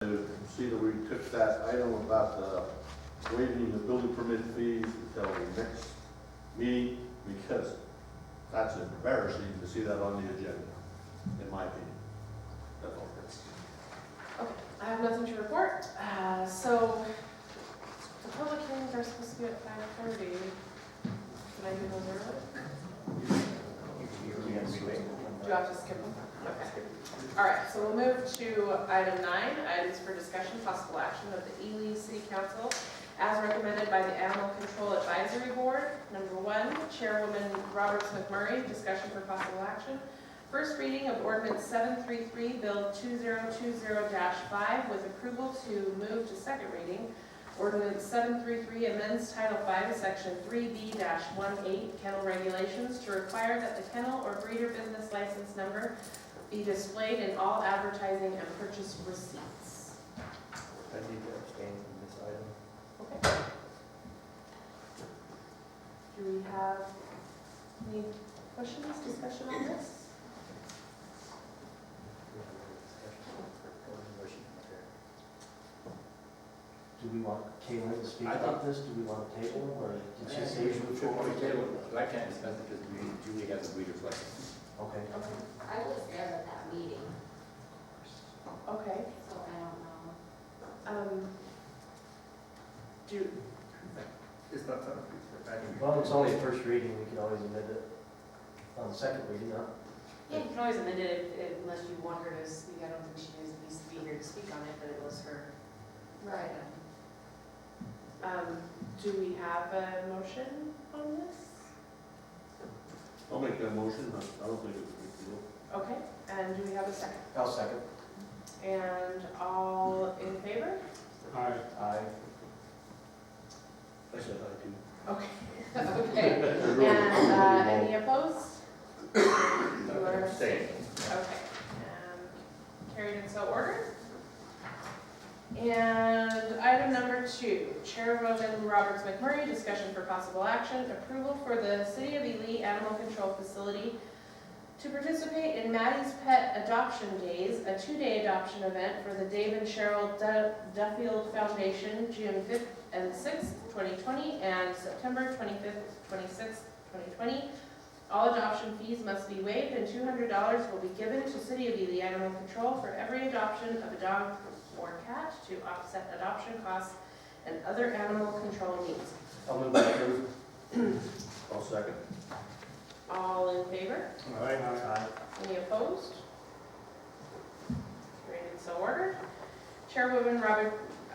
To see that we took that item about the waiving the building permit fees until the next meeting, because that's embarrassing to see that on the agenda, in my opinion. That's all. Okay, I have nothing to report. So the public hearings are supposed to be at 5:30. Should I do those early? Do you have to skip them? Okay. All right, so we'll move to item 9, items for discussion, possible action of the Ely City Council as recommended by the Animal Control Advisory Board. Number 1, Chairwoman Roberts McMurray, discussion for possible action. First reading of ordinance 733, Bill 2020-5, with approval to move to second reading. Ordinance 733 amends Title 5, Section 3B-18 Kennel Regulations to require that the kennel or breeder business license number be displayed in all advertising and purchase receipts. I need to abstain from this item. Okay. Do we have any questions, discussion on this? Do we want Kaylin to speak I about this? Do we want to table him, or did she say We she would? should probably table it, but I can't discuss it because Julie has a breeder's license. Okay. Okay. I was there at that meeting, Okay. so I don't know. Do, It's not something. Well, it's only a first reading, we can always amend it on the second reading, huh? Yeah, you can always amend it unless you want her to speak. I don't think she needs to be here to speak on it, but it was her. Right. do we have a motion on this? I'll make that motion, I don't think it's a big deal. Okay, and do we have a second? I'll second. And all in favor? Aye. Aye. I said aye too. Okay. Okay. And any opposed? You are Abstain. Okay. Carried and so ordered. And item number 2, Chairwoman Roberts McMurray, discussion for possible action, approval for the City of Ely Animal Control Facility to participate in Maddie's Pet Adoption Days, a 2-day adoption event for the Dave and Cheryl Duffield Foundation, June 5th and 6th, 2020, and September 25th, 26th, 2020. All adoption fees must be waived, and $200 will be given to City of Ely Animal Control for every adoption of a dog or cat to offset adoption costs and other animal control needs. I'll move that through. I'll second. All in favor? Aye. Any opposed? Carried and so ordered.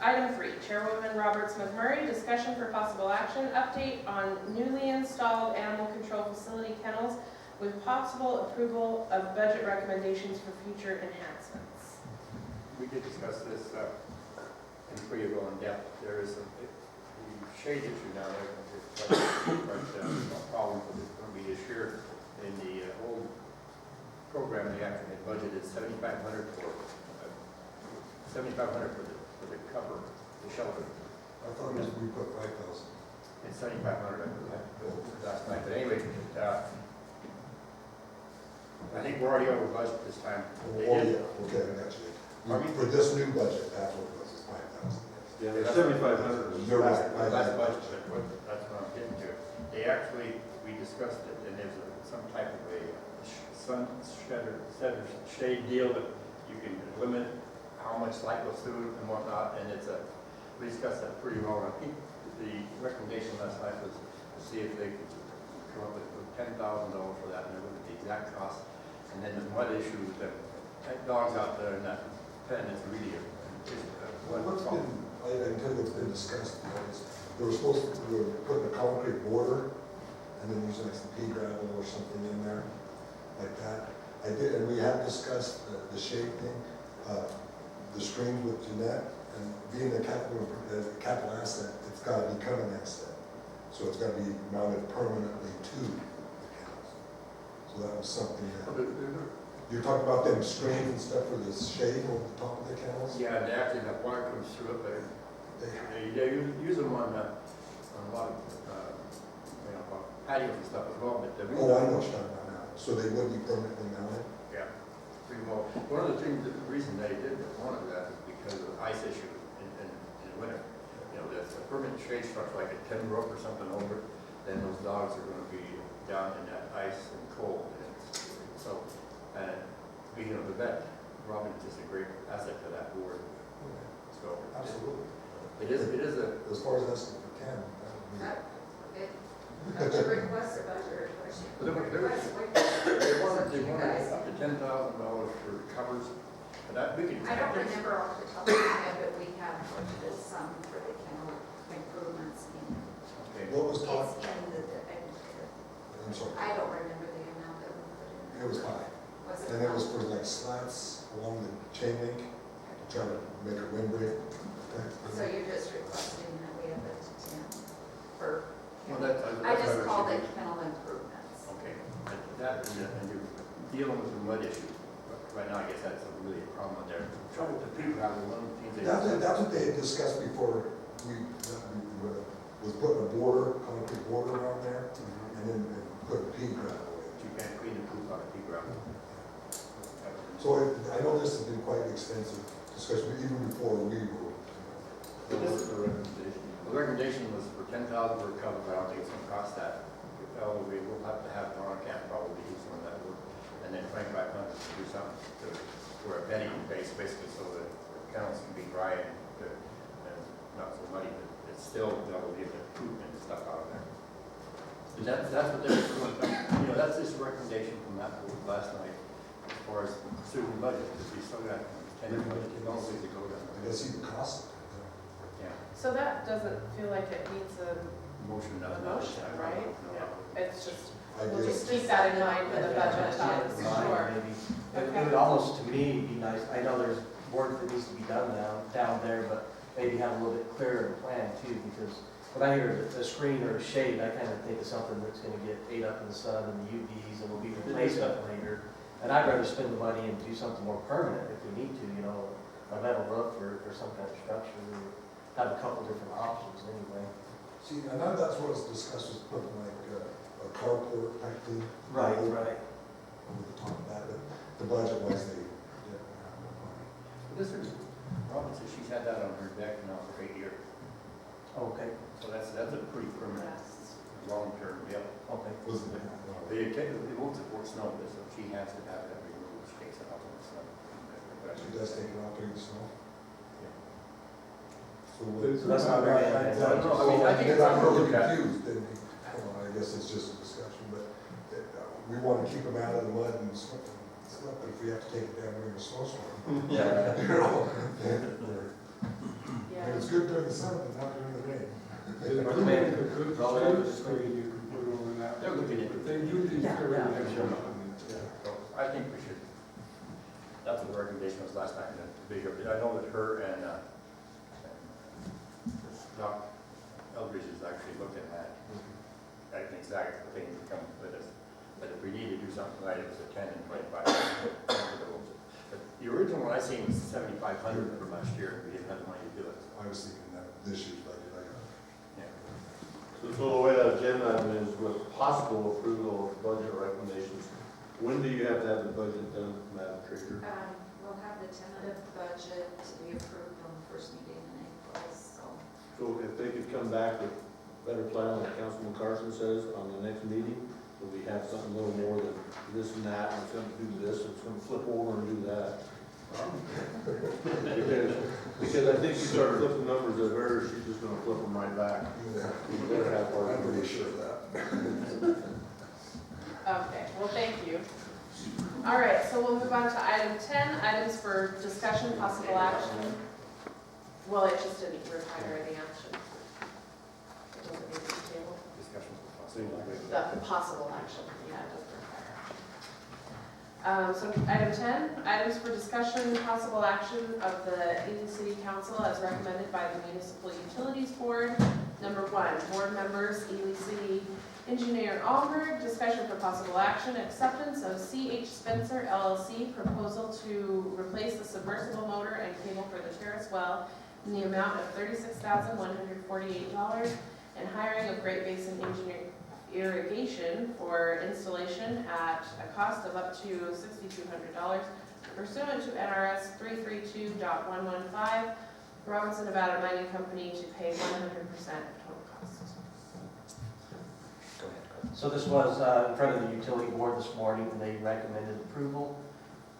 Item 3, Chairwoman Roberts McMurray, discussion for possible action, update on newly installed animal control facility kennels with possible approval of budget recommendations for future enhancements. We did discuss this, and before you go in depth, there is the shade issue now there. It's a problem because it's going to be this year. In the old program, they actually had budgeted $7,500 for the cover, the shelter. I thought it was, we put 5,000. It's $7,500 last night, but anyway, I think we're already over budget this time. Oh, They yeah, did- okay, I got you. Pardon me? For this new budget, that's what it was, it's 5,000. Yeah, the 7,500 was. You're right. Last budget, that's what I'm getting to. They actually, we discussed it, and there's some type of a shade deal that you can limit how much light goes through and whatnot, and we discussed that pretty well. And I think the recommendation last night was to see if they could come up with $10,000 for that, and look at the exact cost. And then the mud issue with the dogs out there in that pen is really What's been, I tell you what's been discussed, is they were supposed to, we were putting a concrete border and then using like some pea gravel or something in there, like that. I did, and we have discussed the shade thing, the screens with Jeanette, and being a capital asset, it's gotta become an asset. So it's gotta be mounted permanently to the kennels. So that was something that, you're talking about them screens and stuff for the shade over the top of the kennels? Yeah, and actually that water comes through it, but they use them on a lot of, patios and stuff as well, but the Oh, I know what you're talking about now. So they would be permanently mounted? yeah, pretty well. One of the things, the reason they did one of that is because ice issue in the winter. You know, there's a permanent shade structure like a tin roof or something over it, then those dogs are gonna be down in that ice and cold. So, speaking of the vet, Robin is just a great asset to that board. So, Absolutely. it is a, As far as asking for 10, that would be. Budget request or budget request? They wanted up to $10,000 for covers, but that, we can. I don't remember off the top of my head, but we have budgeted some for the kennel improvements in, Okay. What was it's talked, in the, I'm sorry, I don't remember the amount that we put in there. it was high. Was it? And it was for like slats along the chain link, to try to make a windbreak. So you're just requesting that we have it to 10 for, Well, I just called it kennel improvements. Okay, that, and you're dealing with the mud issue. Right now, I guess that's a really a problem there. Trouble with the people have one of the things they. That's what they had discussed before was putting a border, concrete border around there, Mhm. and then put pea gravel in. You can't clean the poop out of pea gravel. So I know this has been quite extensive discussion, even before we were. What was the recommendation? The recommendation was for 10,000 for a cover, but I don't think it's gonna cost that. We will have to have Donna Camp probably do some of that work, and then $2,500 to do something to, for a bedding base, basically, so that the kennels can be dry and not so muddy, but it's still, they'll get the poop and stuff out of there. And that's what they're doing, you know, that's just a recommendation from that board last night, as far as pursuing the budget, because we still got 10 ways to go down. I guess even cost. Yeah, So that doesn't feel like it needs a motion, a not. motion, right? No. It's just, I we'll guess, just keep that in mind for the budget times, Mine, sure. maybe. It Okay. would almost, to me, be nice, I know there's work that needs to be done down there, but maybe have a little bit clearer plan too, because when I hear a screen or a shade, I kind of think of something that's gonna get ate up in the sun and the UVs and will be replaced up later. And I'd rather spend the money and do something more permanent if we need to, you know, a metal roof or some kind of structure, or have a couple different options anyway. see, I know that's what was discussed, was putting like a carport type thing. Right. Over the top of that, but the budget was they didn't have the money. This is, Robin says she's had that on her deck now for 8 years, Okay, so that's a pretty permanent, Yes. long-term deal. okay. Wasn't it? It won't support snow, so she has to have it removed, she takes it out in the snow. She does take it out during the snow. So So that's not very. I don't know, I mean, I think it's I'm something to really look at. confused, then, I guess it's just a discussion, but we want to keep them out of the mud and stuff, but if we have to take it down during a snowstorm. Yeah. You know, Yeah. and it's good during the sun, but not during the rain. Recommend. They're looking at it. They do these Yeah, very yeah, next sure. month. So I think we should, that's what the recommendation was last night in the video. I know that her and Doc Eldridge has actually looked at that. I think exactly the thing to come with us. But if we need to do something right, it was a 10 and 25. But the original one I seen was 7,500 for last year. We didn't have the money to do it. I was thinking that this year's budget, Yeah. So the way that agenda item is with possible approval of budget recommendations, when do you have to have the budget done, Madam Treasurer? We'll have the tentative budget to be approved on the first meeting in April, so. So if they could come back with a better plan, like Councilman Carson says, on the next meeting, so we have something a little more than this and that, and it's gonna do this, it's gonna flip over and do that. Because I think you start flipping numbers at her, she's just gonna flip them right back. yeah. You better have our I'm pretty sure of that. Okay, well, thank you. All right, so we'll move on to item 10, items for discussion, possible action. Well, it just didn't require any action. It doesn't need to be tabled. Discussions with possible. The possible action, yeah, it doesn't require action. So item 10, items for discussion, possible action of the Ely City Council as recommended by the Municipal Utilities Board. Number 1, board members, Ely City Engineer Alberg, discussion for possible action, acceptance of C.H. Spencer LLC proposal to replace the submersible motor and cable for the terrace well in the amount of $36,148, and hiring of Great Basin Engineering Irrigation for installation at a cost of up to $6,200 pursuant to NRS 332.115, Robinson Nevada Mining Company to pay 100% of total cost. Go ahead. So this was in front of the utility board this morning, and they recommended approval.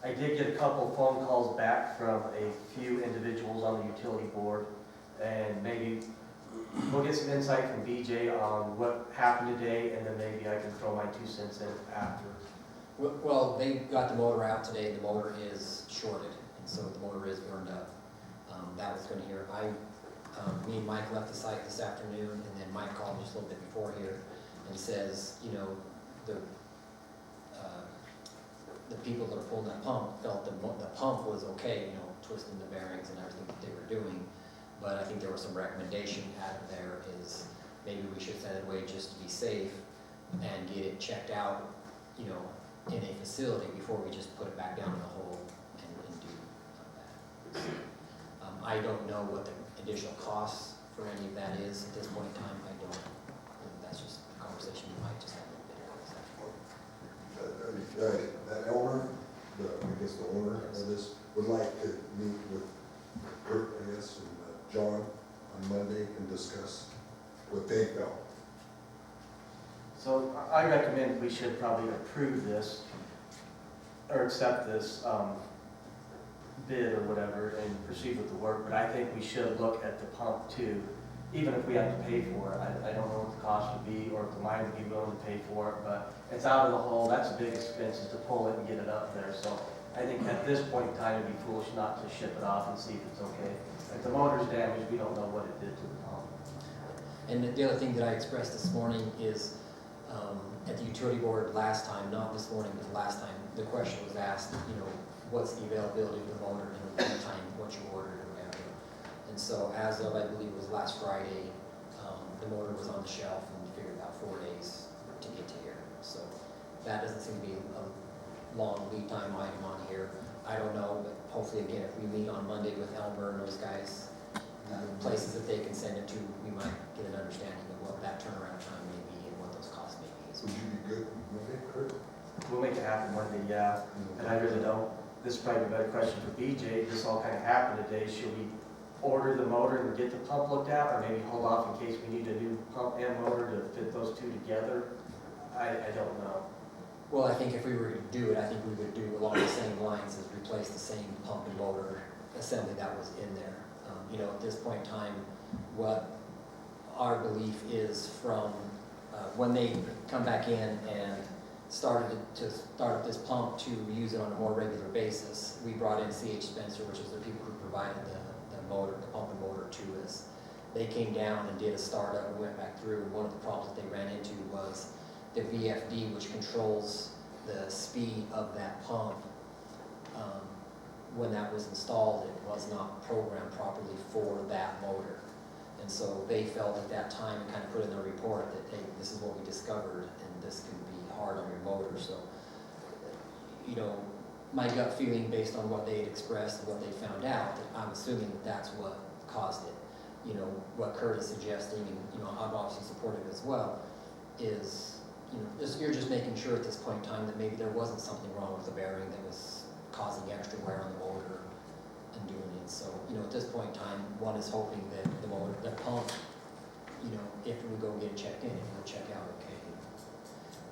I did get a couple phone calls back from a few individuals on the utility board, and maybe we'll get some insight from BJ on what happened today, and then maybe I can throw my 2 cents in after. Well, they got the motor out today, the motor is shorted, and so the motor is burned up. That was going to hear, me and Mike left the site this afternoon, and then Mike called just a little bit before here and says, you know, the people that are pulling that pump felt the pump was okay, you know, twisting the bearings and everything that they were doing. But I think there was some recommendation out of there is maybe we should send it away just to be safe and get it checked out, you know, in a facility before we just put it back down in the hole and do that. I don't know what the additional costs for any of that is at this point in time. I don't, that's just a conversation we might just have a bit of. That owner, I guess the owner of this, would like to meet with Kurt, I guess, and John on Monday and discuss what they felt. So I recommend we should probably approve this, or accept this bid or whatever and proceed with the work, but I think we should look at the pump too, even if we have to pay for it. I don't know what the cost would be, or if the mine would be willing to pay for it, but it's out of the hole, that's a big expense is to pull it and get it up there, so I think at this point in time, it'd be foolish not to ship it off and see if it's okay. If the motor's damaged, we don't know what it did to the pump. And the other thing that I expressed this morning is, at the utility board last time, not this morning, but last time, the question was asked, you know, what's the availability of the motor and the time, what you ordered or whatever. And so as of, I believe it was last Friday, the motor was on the shelf and we figured about 4 days to get to here. So that doesn't seem to be a long lead time item on here. I don't know, but hopefully again, if we meet on Monday with Elmer and those guys, places that they can send it to, we might get an understanding of what that turnaround time may be and what those costs may be. Would you be good Monday, Kurt? We'll make it happen one day, yeah, and I really don't. This is probably a better question for BJ. This all kind of happened today. Should we order the motor and get the pump looked at, or maybe hold off in case we need a new pump and motor to fit those two together? I don't know. Well, I think if we were to do it, I think we would do along the same lines as replace the same pump and motor assembly that was in there. You know, at this point in time, what our belief is from when they come back in and started to start up this pump to use it on a more regular basis, we brought in CH Spencer, which is the people who provided the motor, the pump and motor to us. They came down and did a startup and went back through. One of the problems that they ran into was the VFD, which controls the speed of that pump. When that was installed, it was not programmed properly for that motor. And so they felt at that time and kind of put in their report that, hey, this is what we discovered and this can be hard on your motor. So, you know, my gut feeling based on what they had expressed and what they found out, that I'm assuming that that's what caused it. You know, what Kurt is suggesting, and, you know, I'm obviously supportive as well, is, you know, you're just making sure at this point in time that maybe there wasn't something wrong with the bearing that was causing extra wear on the motor and doing it. So, you know, at this point in time, one is hoping that the motor, the pump, you know, if we go get it checked in, it will check out okay.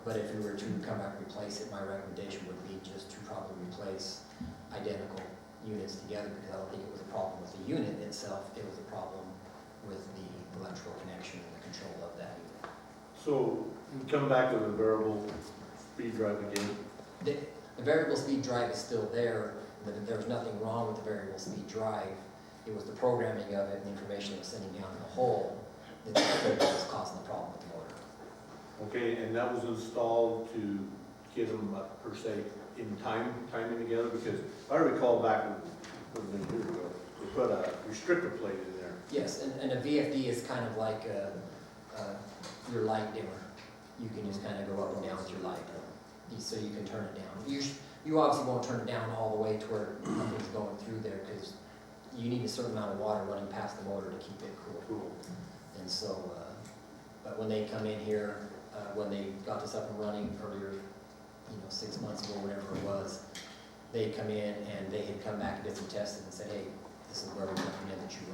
But if we were to come back and replace it, my recommendation would be just to probably replace identical units together, because I don't think it was a problem with the unit itself, it was a problem with the electrical connection and the control of that unit. So, we come back with a variable speed drive again. The variable speed drive is still there, there was nothing wrong with the variable speed drive. It was the programming of it and the information it was sending down the hole that was causing the problem with the motor. Okay, and that was installed to get them, per se, in timing together, because I recall back, what was it, a year ago, they put a restrictor plate in there. Yes, and a VFD is kind of like your light dimmer. You can just kind of go up and down with your light, so you can turn it down. You obviously won't turn it down all the way to where nothing's going through there, because you need a certain amount of water running past the motor to keep it cool. And so, but when they come in here, when they got this up and running earlier, you know, 6 months ago, whatever it was, they come in and they had come back and did some testing and said, hey, this is where we recommend that you